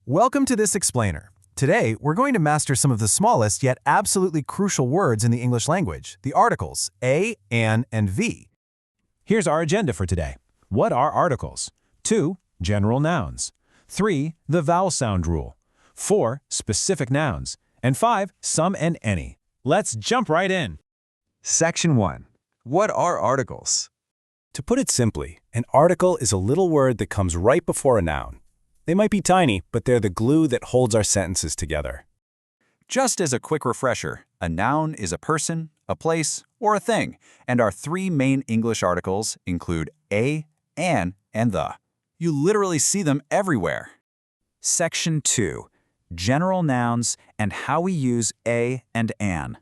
Welcome to this explainer. Today, we're going to master some of the smallest yet absolutely crucial words in the English language, the articles a, an, and v. Here's our agenda for today. What are articles? 2. General nouns. 3. The vowel sound rule. 4. Specific nouns. And 5. Some and any. Let's jump right in. Section 1. What are articles? To put it simply, an article is a little word that comes right before a noun. They might be tiny, but they're the glue that holds our sentences together. Just as a quick refresher, a noun is a person, a place, or a thing, and our three main English articles include a, an, and the. You literally see them everywhere. Section 2. General nouns and how we use a and an.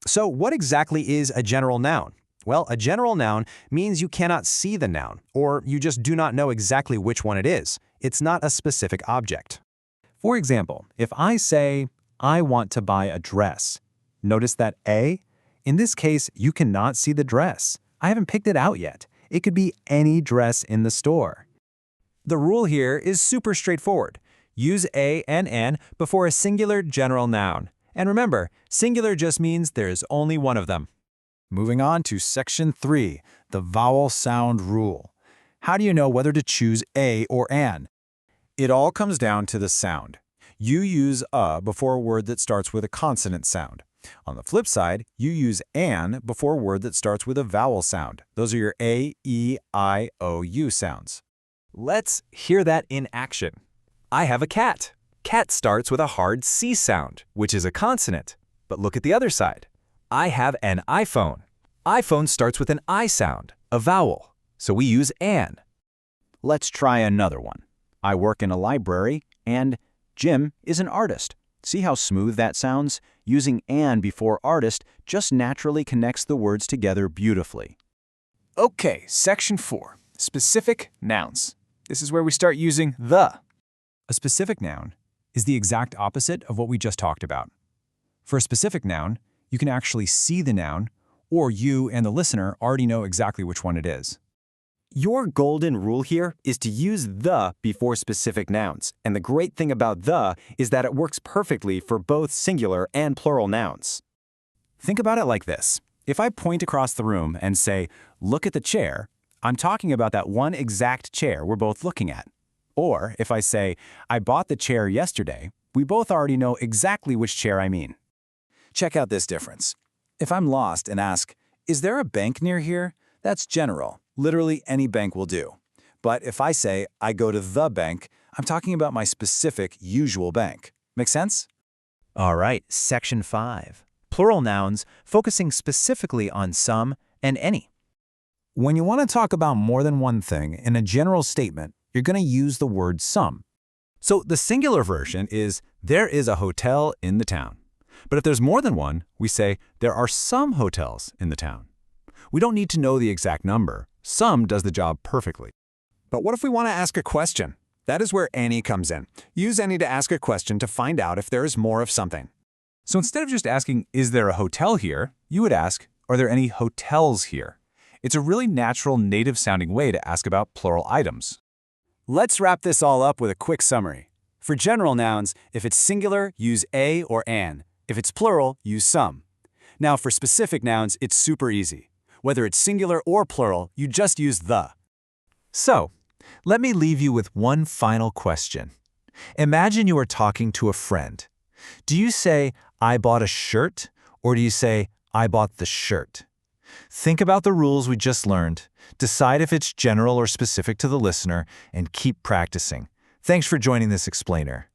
So what exactly is a general noun? Well, a general noun means you cannot see the noun, or you just do not know exactly which one it is. It's not a specific object. For example, if I say, I want to buy a dress, notice that a? In this case, you cannot see the dress. I haven't picked it out yet. It could be any dress in the store. The rule here is super straightforward. Use a and an before a singular general noun. And remember, singular just means there's only one of them. Moving on to Section 3, the vowel sound rule. How do you know whether to choose a or an? It all comes down to the sound. You use a before a word that starts with a consonant sound. On the flip side, you use an before a word that starts with a vowel sound. Those are your a, e, I, o, u sounds. Let's hear that in action. I have a cat. Cat starts with a hard C sound, which is a consonant. But look at the other side. I have an iPhone. iPhone starts with an I sound, a vowel. So we use an. Let's try another one. I work in a library, and Jim is an artist. See how smooth that sounds? Using an before artist just naturally connects the words together beautifully. Okay, Section 4. Specific nouns. This is where we start using the. A specific noun is the exact opposite of what we just talked about. For a specific noun, you can actually see the noun, or you and the listener already know exactly which one it is. Your golden rule here is to use the before specific nouns. And the great thing about the is that it works perfectly for both singular and plural nouns. Think about it like this. If I point across the room and say, look at the chair, I'm talking about that one exact chair we're both looking at. Or if I say, I bought the chair yesterday, we both already know exactly which chair I mean. Check out this difference. If I'm lost and ask, is there a bank near here? That's general. Literally any bank will do. But if I say, I go to the bank, I'm talking about my specific, usual bank. Make sense? All right, Section 5. Plural nouns focusing specifically on some and any. When you want to talk about more than one thing in a general statement, you're going to use the word some. So the singular version is, there is a hotel in the town. But if there's more than one, we say, there are some hotels in the town. We don't need to know the exact number. Some does the job perfectly. But what if we want to ask a question? That is where any comes in. Use any to ask a question to find out if there is more of something. So instead of just asking, is there a hotel here? You would ask, are there any hotels here? It's a really natural, native-sounding way to ask about plural items. Let's wrap this all up with a quick summary. For general nouns, if it's singular, use a or an. If it's plural, use some. Now for specific nouns, it's super easy. Whether it's singular or plural, you just use the. So, let me leave you with one final question. Imagine you are talking to a friend. Do you say, I bought a shirt, or do you say, I bought the shirt? Think about the rules we just learned, decide if it's general or specific to the listener, and keep practicing. Thanks for joining this explainer.